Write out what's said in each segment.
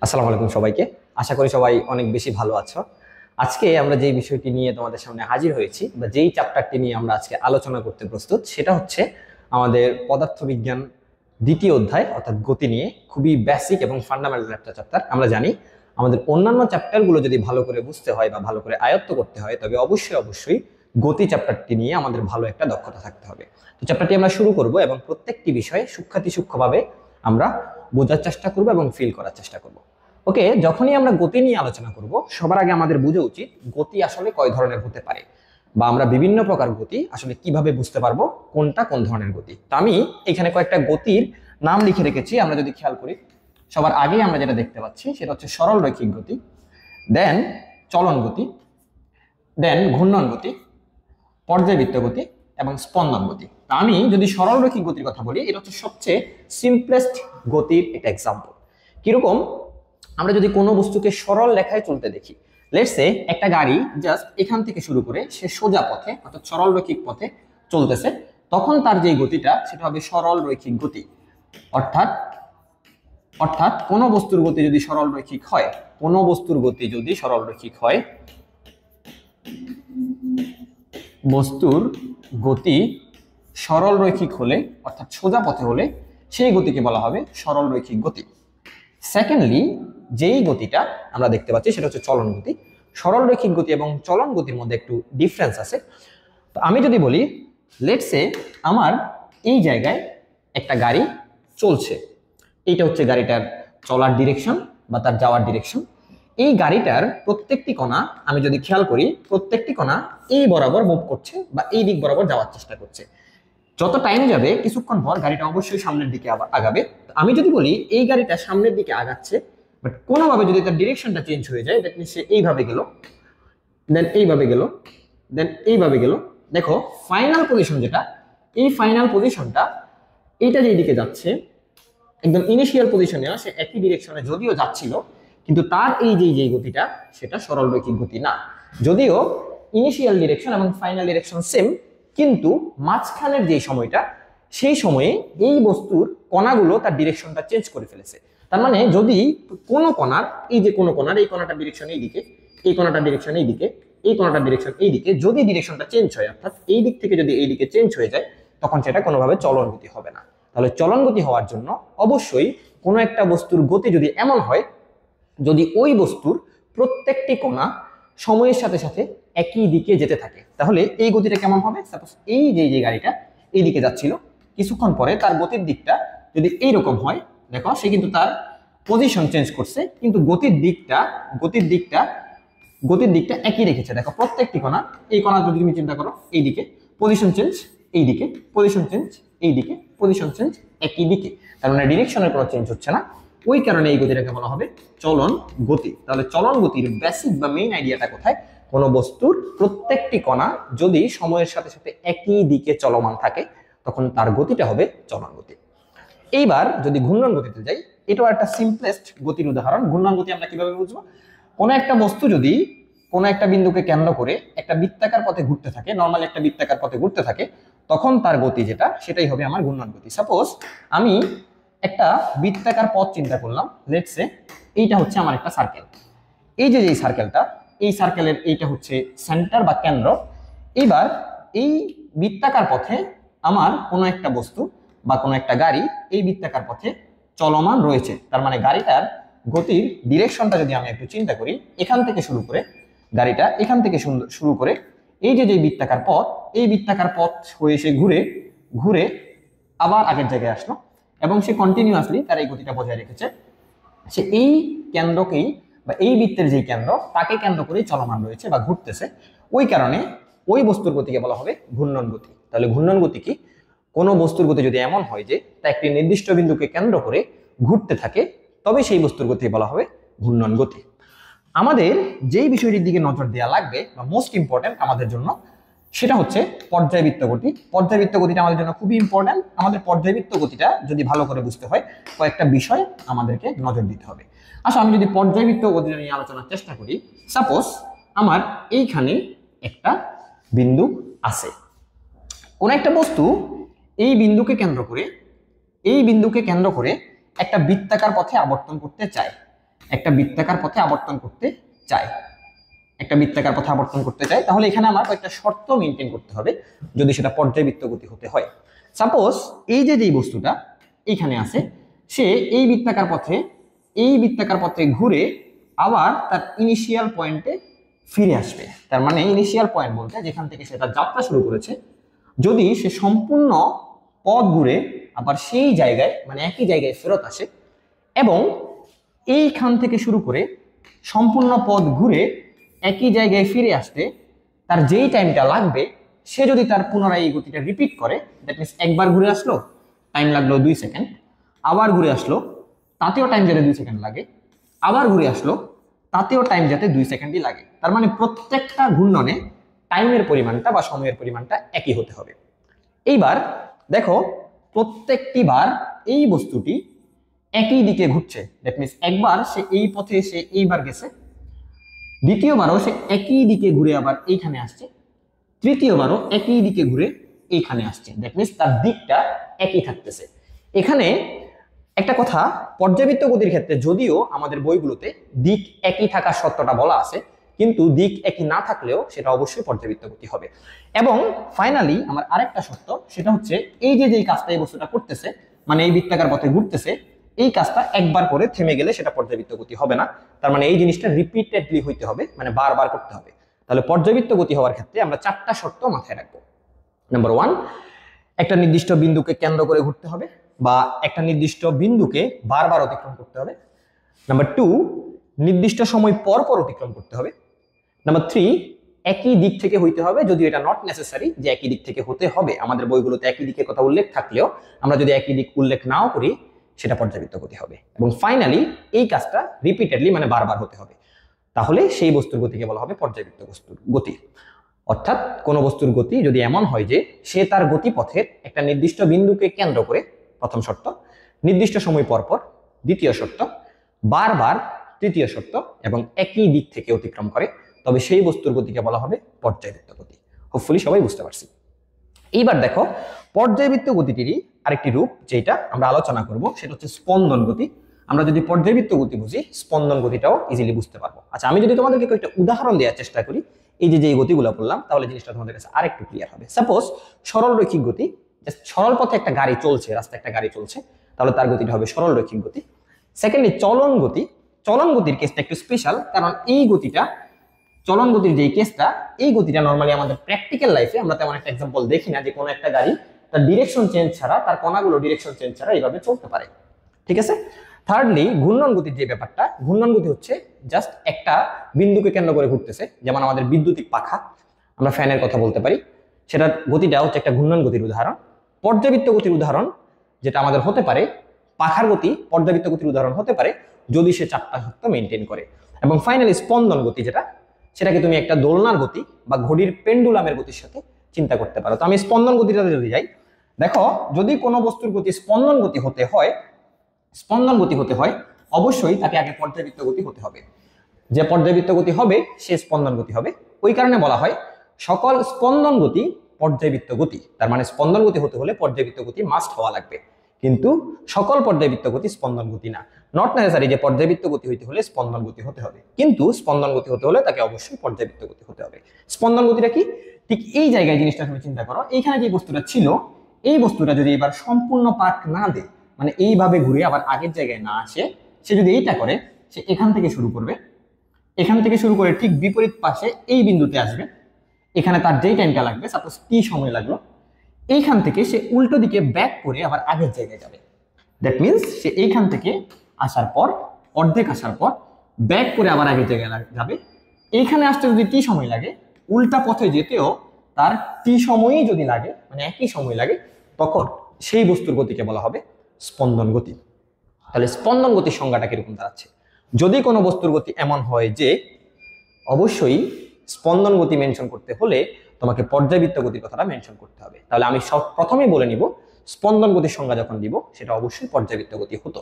আসসালামু আলাইকুম সবাইকে। আশা করি সবাই অনেক বেশি ভালো আছো। আজকে আমরা যেই বিষয়টি নিয়ে তোমাদের সামনে হাজির হয়েছি বা যেই চ্যাপ্টারটি নিয়ে আমরা আজকে আলোচনা করতে প্রস্তুত সেটা হচ্ছে আমাদের পদার্থবিজ্ঞান দ্বিতীয় অধ্যায় অর্থাৎ গতি নিয়ে। খুবই বেসিক এবং ফান্ডামেন্টাল একটা চ্যাপ্টার। আমরা জানি আমাদের অন্যান্য চ্যাপ্টারগুলো যদি ভালো করে বুঝতে হয় বা ভালো করে আয়ত্ত করতে হয় তবে অবশ্যই গতি চ্যাপ্টারটি নিয়ে আমাদের ভালো একটা দক্ষতা থাকতে হবে। তো চ্যাপ্টারটি আমরা শুরু করব এবং প্রত্যেকটি বিষয়ে সূক্ষ্মভাবে আমরা বোঝার চেষ্টা করব এবং ফিল করার চেষ্টা করব। ওকে, যখনই আমরা গতি নিয়ে আলোচনা করব সবার আগে আমাদের বোঝা উচিত গতি আসলে কয় ধরনের হতে পারে বা আমরা বিভিন্ন প্রকার গতি আসলে কিভাবে বুঝতে পারবো কোনটা কোন ধরনের গতি। তো আমি এখানে কয়েকটা গতির নাম লিখে রেখেছি। আমরা যদি খেয়াল করি সবার আগে আমরা যেটা দেখতে পাচ্ছি সেটা হচ্ছে সরল রৈখিক গতি, দেন চলন গতি, দেন ঘূর্ণন গতি, পর্যায়বৃত্ত গতি এবং স্পন্দন গতি। তা আমি যদি সরল রৈখিক গতির কথা বলি, এটা হচ্ছে সবচেয়ে সিম্পলেস্ট গতির একটা এক্সাম্পল। কিরকম? আমরা যদি কোনো বস্তুকে সরল রেখায় চলতে দেখি, লেটস সে একটা গাড়ি জাস্ট এখান থেকে শুরু করে সে সোজা পথে অর্থাৎ সরল রৈখিক পথে চলতেছে, তখন তার যে গতিটা সেটা হবে সরল রৈখিক গতি। অর্থাৎ অর্থাৎ কোনো বস্তুর গতি যদি সরল রৈখিক হয়, কোনো বস্তুর গতি যদি সরল রৈখিক হয়, বস্তুর গতি সরল রৈখিক হলে অর্থাৎ সোজা পথে হলে সেই গতিকে বলা হবে সরল রৈখিক গতি। সেকেন্ডলি, যেই গতিটা আমরা দেখতে পাচ্ছি সেটা হচ্ছে চলন গতি। সরল রৈখিক গতি এবং চলন গতির মধ্যে একটু ডিফারেন্স আছে। তো আমি যদি বলি লেটস সে আমার এই জায়গায় একটা গাড়ি চলছে, এইটা হচ্ছে গাড়িটার চলার ডিরেকশন বা তার যাওয়ার ডিরেকশন। এই গাড়িটার প্রত্যেকটি কণা আমি যদি খেয়াল করি, প্রত্যেকটি কণা এই বরাবর মুভ করছে বা এই দিক বরাবর যাওয়ার চেষ্টা করছে। যত টাইম যাবে কিছুক্ষণ পর গাড়িটা অবশ্যই সামনের দিকে আগাবে। আমি যদি বলি এই গাড়িটা সামনের দিকে আগাচ্ছে, বাট কোনোভাবে যদি তার ডিরেকশনটা চেঞ্জ হয়ে যায়, দ্যাট মিনস সে এইভাবে গেল, দেন এইভাবে গেল, দেন এইভাবে গেল। দেখো ফাইনাল পজিশন যেটা, এই ফাইনাল পজিশনটা এইটা যেই দিকে যাচ্ছে একদম ইনিশিয়াল পজিশনে সে একই ডিরেকশনে যদিও যাচ্ছিল, কিন্তু তার এই যে গতিটা সেটা সরল রৈখিক গতি না। যদিও ইনিশিয়াল ডিরেকশন এবং ফাইনাল ডিরেকশন সেম, কিন্তু মাঝখানের যে সময়টা সেই সময়ে এই বস্তুর কণাগুলো তার ডিরেকশনটা চেঞ্জ করে ফেলেছে। তার মানে যদি কোনো কণার এই যে কোনো কণার এই কণাটার ডিরেকশন এই দিকে, এই কণাটার ডিরেকশন এই দিকে, এই কণাটার ডিরেকশন এই দিকে, যদি ডিরেকশনটা চেঞ্জ হয় অর্থাৎ এই দিক থেকে যদি এই দিকে চেঞ্জ হয়ে যায়, তখন সেটা কোনোভাবে চলন গতি হবে না। তাহলে চলন গতি হওয়ার জন্য অবশ্যই কোনো একটা বস্তুর গতি যদি এমন হয়, যদি ওই বস্তুর প্রত্যেকটি কণা সময়ের সাথে সাথে একই দিকে যেতে থাকে, তাহলে এই গতিটা কেমন হবে? সাপোজ এই যে গাড়িটা এই দিকে যাচ্ছিল, কিছুক্ষণ পরে তার গতির দিকটা যদি এইরকম হয়, দেখো সে কিন্তু তার পজিশন চেঞ্জ করছে কিন্তু গতির দিকটা একই রেখেছে। দেখো প্রত্যেকটি কণা, এই কণা যদি তুমি চিন্তা করো এই দিকে পজিশন চেঞ্জ, এই দিকে পজিশন চেঞ্জ, এই দিকে পজিশন চেঞ্জ, একই দিকে, তার মানে ডিরেকশনের কোনো চেঞ্জ হচ্ছে না। ওই কারণে এই গতিটাকে বলা হবে চলন গতি। তাহলে চলন গতির বেসিক বা মেইন আইডিয়াটা কোথায়? কোনো বস্তুর প্রত্যেকটি কণা যদি সময়ের সাথে সাথে একই দিকে চলমান থাকে তখন তার গতিটা হবে চলন গতি। এইবার যদি ঘূর্ণন গতিতে যাই, এটাও একটা সিম্পলেস্ট গতির উদাহরণ। ঘূর্ণন গতি আমরা কিভাবে বুঝবো? কোনো একটা বস্তু যদি কোনো একটা বিন্দুকে কেন্দ্র করে একটা বৃত্তাকার পথে ঘুরতে থাকে, নর্মালি একটা বৃত্তাকার পথে ঘুরতে থাকে, তখন তার গতি যেটা সেটাই হবে আমার ঘূর্ণন গতি। সাপোজ আমি একটা বৃত্তাকার পথ চিন্তা করলাম, লেটস সে এইটা হচ্ছে আমার একটা সার্কেল। এই যে সার্কেলটা, এই সার্কেলের এইটা হচ্ছে সেন্টার বা কেন্দ্র। এবার এই বৃত্তাকার পথে আমার কোনো একটা বস্তু বা কোনো একটা গাড়ি এই বৃত্তাকার পথে চলমান রয়েছে। তার মানে গাড়িটার গতির ডিরেকশনটা যদি আমি একটু চিন্তা করি, এখান থেকে শুরু করে গাড়িটা এখান থেকে শুরু করে এই যে বৃত্তাকার পথ, এই বৃত্তাকার পথ হয়ে সে ঘুরে ঘুরে আবার আগের জায়গায় আসলো এবং সে কন্টিনিউয়াসলি তার এই গতিটা বজায় রেখেছে। সে এই কেন্দ্রকেই বা এই বৃত্তের যে কেন্দ্র তাকে কেন্দ্র করে চলমান রয়েছে বা ঘুরতেছে। ওই কারণে ওই বস্তুর গতিকে বলা হবে ঘূর্ণন গতি। তাহলে ঘূর্ণন গতি কি? কোনো বস্তুর গতি যদি এমন হয় যে তা একটি নির্দিষ্ট বিন্দুকে কেন্দ্র করে ঘুরতে থাকে, তবে সেই বস্তুর গতি বলা হবে ঘূর্ণন গতি। আমাদের যেই বিষয়টির দিকে নজর দেওয়া লাগবে বা মোস্ট ইম্পর্টেন্ট আমাদের জন্য, সেটা হচ্ছে পর্যায়বৃত্ত গতি। পর্যায়বৃত্ত গতিটা আমাদের জন্য খুবই ইম্পর্টেন্ট। আমাদের পর্যায়বৃত্ত গতিটা যদি ভালো করে বুঝতে হয় কয়েকটা বিষয় আমাদেরকে নজর দিতে হবে। আচ্ছা, আমি যদি পর্যায়বৃত্ত গতিটা নিয়ে আলোচনার চেষ্টা করি, সাপোজ আমার এইখানে একটা বিন্দু আছে, কোন একটা বস্তু এই বিন্দুকে কেন্দ্র করে একটা বৃত্তাকার পথে আবর্তন করতে চায়। একটা বৃত্তাকার পথে আবর্তন করতে চায়, তাহলে এখানে আমার কয়েকটা শর্ত মেনটেন করতে হবে যদি সেটা পর্যায়বৃত্ত গতি হতে হয়। সাপোজ এই যে বস্তুটা এইখানে আছে, সে এই বৃত্তাকার পথে ঘুরে আবার তার ইনিশিয়াল পয়েন্টে ফিরে আসবে। তার মানে ইনিশিয়াল পয়েন্ট বলতে যেখান থেকে সে তার যাত্রা শুরু করেছে, যদি সে সম্পূর্ণ পথ ঘুরে আবার সেই জায়গায় মানে একই জায়গায় ফেরত আসে এবং এইখান থেকে শুরু করে সম্পূর্ণ পথ ঘুরে একই জায়গায় ফিরে আসতে তার যেই টাইমটা লাগবে, সে যদি তার পুনরায় এই গতিটা রিপিট করে, দ্যাট মিনস একবার ঘুরে আসলো টাইম লাগলো 2 সেকেন্ড, আবার ঘুরে আসলো তাতেও টাইম যাতে 2 সেকেন্ড লাগে, আবার ঘুরে আসলো তাতেও টাইম যাতে 2 সেকেন্ডই লাগে। তার মানে প্রত্যেকটা ঘূর্ণনে টাইমের পরিমাণটা বা সময়ের পরিমাণটা একই হতে হবে। এইবার দেখো প্রত্যেকটি বার এই বস্তুটি একই দিকে ঘুরছে, দ্যাট মিনস একবার সে এই পথে এসে এইবার গেছে, দ্বিতীয়বারও সে একই দিকে ঘুরে আবার এইখানে আসছে, তৃতীয়বারও একই দিকে ঘুরে এইখানে আসছে, দ্যাট মিনস তার দিকটা একই থাকতেছে। এখানে একটা কথা, পর্যাবৃত্ত গতির ক্ষেত্রে যদিও আমাদের বইগুলোতে দিক একই থাকার শর্তটা বলা আছে, কিন্তু দিক একই না থাকলেও সেটা অবশ্যই পর্যাবৃত্ত গতি হবে। এবং ফাইনালি আমার আরেকটা শর্ত, সেটা হচ্ছে এই যে কাজটা এই বস্তুটা করতেছে, মানে এই বৃত্তাকার পথে ঘুরতেছে, এই কাজটা একবার করে থেমে গেলে সেটা পর্যাবৃত্ত গতি হবে না। তার মানে এই জিনিসটা রিপিটেডলি হইতে হবে, মানে বারবার করতে হবে। তাহলে পর্যাবৃত্ত গতি হওয়ার ক্ষেত্রে আমরা 4টা শর্ত মাথায় রাখবো। নাম্বার 1, একটা নির্দিষ্ট বিন্দুকে কেন্দ্র করে ঘুরতে হবে বা একটা নির্দিষ্ট বিন্দুকে বারবার অতিক্রম করতে হবে। নাম্বার 2, নির্দিষ্ট সময় পর পর অতিক্রম করতে হবে। নাম্বার 3, একই দিক থেকে হইতে হবে, যদিও এটা নট নেসেসারি যে একই দিক থেকে হতে হবে, আমাদের বইগুলোতে একই দিকের কথা উল্লেখ থাকলেও আমরা যদি একই দিক উল্লেখ নাও করি সেটা পর্যাবৃত্ত গতি হবে। এবং ফাইনালি এই কাজটা রিপিটেডলি মানে বারবার হতে হবে, তাহলে সেই বস্তুর গতিকে বলা হবে পর্যাবৃত্ত বস্তুর গতি। অর্থাৎ কোনো বস্তুর গতি যদি এমন হয় যে সে তার গতিপথের একটা নির্দিষ্ট বিন্দুকে কেন্দ্র করে, প্রথম শর্ত, নির্দিষ্ট সময় পর পর, দ্বিতীয় শর্ত, বারবার, তৃতীয় শর্ত, এবং একই দিক থেকে অতিক্রম করে, তবে সেই বস্তুর গতিকে বলা হবে পর্যায়বৃত্ত গতি। হোপফুলি সবাই বুঝতে পারছি। এইবার দেখো পর্যায়বৃত্ত গতিটিরই আরেকটি রূপ যেটা আমরা আলোচনা করব, সেটা হচ্ছে স্পন্দন গতি। আমরা যদি পর্যায়বৃত্ত গতি বুঝি, স্পন্দন গতিটাও ইজিলি বুঝতে পারবো। আচ্ছা, আমি যদি তোমাদেরকে কয়েকটা উদাহরণ দেওয়ার চেষ্টা করি এই যে গতিগুলো বললাম, তাহলে জিনিসটা তোমাদের কাছে আরেকটু ক্লিয়ার হবে। সাপোজ সরল রৈখিক গতি, সরল পথে একটা গাড়ি চলছে, রাস্তায় একটা গাড়ি চলছে, তাহলে তার গতিটা হবে সরল রৈখিক গতি। সেকেন্ডলি চলন গতি। চলন গতির কেসটা একটু স্পেশাল, কারণ এই গতিটা, চলন গতির যে কেসটা, এই গতিটা নর্মালি আমাদের প্র্যাকটিক্যাল লাইফে আমরা তেমন একটা এক্সাম্পল দেখি না যে কোনো একটা গাড়ি তার ডিরেকশন চেঞ্জ ছাড়া, তার কণাগুলো ডিরেকশন চেঞ্জ ছাড়া এইভাবে চলতে পারে। ঠিক আছে। থার্ডলি ঘূর্ণন গতির যে ব্যাপারটা, ঘূর্ণন গতি হচ্ছে জাস্ট একটা বিন্দুকে কেন্দ্র করে ঘুরতেছে, যেমন আমাদের বৈদ্যুতিক পাখা, আমরা ফ্যানের কথা বলতে পারি, সেটার গতিটা হচ্ছে একটা ঘূর্ণন গতির উদাহরণ। পর্যাবৃত্ত গতির উদাহরণ যেটা আমাদের হতে পারে, পাখার গতি পর্যাবৃত্ত গতির উদাহরণ হতে পারে যদি সে 4টা শর্ত মেনটেন করে। এবং ফাইনালি স্পন্দন গতি যেটা, সেটাকে তুমি একটা দোলনার গতি বা ঘড়ির পেন্ডুলামের গতির সাথে চিন্তা করতে পারো। তো আমি স্পন্দন গতিটাতে যদি যাই, দেখো যদি কোনো বস্তুর গতি স্পন্দন গতি হতে হয় অবশ্যই তাকে আগে পর্যাবৃত্ত গতি হতে হবে। যে পর্যাবৃত্ত গতি হবে সে স্পন্দন গতি হবে। ওই কারণে বলা হয় সকল স্পন্দন গতি পর্যাবৃত্ত গতি। তার মানে স্পন্দন গতি হতে হলে পর্যাবৃত্ত গতি মাস্ট হওয়া লাগবে, কিন্তু সকল পর্যাবৃত্ত গতি স্পন্দন গতি না। নট নেসেসারি যে পর্যাবৃত্ত গতি হইতে হলে স্পন্দন গতি হতে হবে, কিন্তু স্পন্দন গতি হতে হলে তাকে অবশ্যই পর্যাবৃত্ত গতি হতে হবে। স্পন্দন গতিটা কি? ঠিক এই জায়গায় জিনিসটা তুমি চিন্তা করো, এইখানে যে বস্তুটা ছিল, এই বস্তুটা যদি এবার সম্পূর্ণ পাক না দেয়, মানে এইভাবে ঘুরে আবার আগের জায়গায় না আসে, সে যদি এইটা করে, সে এখান থেকে শুরু করবে, এখান থেকে শুরু করে ঠিক বিপরীত পাশে এই বিন্দুতে আসবে, এখানে তার যেই টাইমটা লাগবে, সাপোজ টি সময় লাগলো, এইখান থেকে সে উল্টো দিকে ব্যাক করে আবার আগের জায়গায় যাবে। দ্যাট মিনস সে এইখান থেকে আসার পর, অর্ধেক আসার পর ব্যাক করে আবার আগের জায়গায় যাবে। এইখানে আসতে যদি টি সময় লাগে, উল্টা পথে যেতেও তার টি সময়ই যদি লাগে, মানে একই সময় লাগে, তখন সেই বস্তুর গতিকে বলা হবে স্পন্দন গতি। তাহলে স্পন্দন গতির সংজ্ঞাটা কিরকম দাঁড়াচ্ছে? যদি কোনো বস্তুর গতি এমন হয় যে, অবশ্যই স্পন্দন গতি মেনশন করতে হলে তোমাকে পর্যাবৃত্ত গতির কথাটা মেনশন করতে হবে। তাহলে আমি সব প্রথমেই বলে নিব, স্পন্দন গতির সংজ্ঞা যখন দিব সেটা অবশ্যই পর্যাবৃত্ত গতি হতো।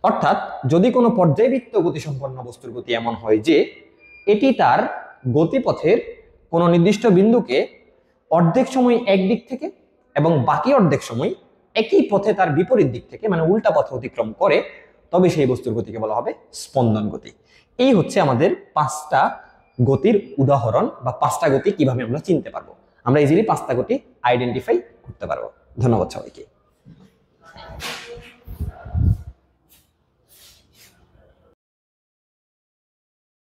অর্থাৎ যদি কোনো পর্যাবৃত্ত গতি সম্পন্ন বস্তুর গতি এমন হয় যে এটি তার গতিপথের কোনো নির্দিষ্ট বিন্দুকে অর্ধেক সময় এক দিক থেকে এবং বাকি অর্ধেক সময় একই পথে তার বিপরীত দিক থেকে, মানে উল্টা পথে অতিক্রম করে, তবে সেই বস্তুর গতিকে বলা হবে স্পন্দন গতি। এই হচ্ছে আমাদের 5টা গতির উদাহরণ বা 5টা গতি কিভাবে আমরা চিনতে পারবো। আমরা ইজিলি 5টা গতি আইডেন্টিফাই করতে পারবো। ধন্যবাদ সবাইকে।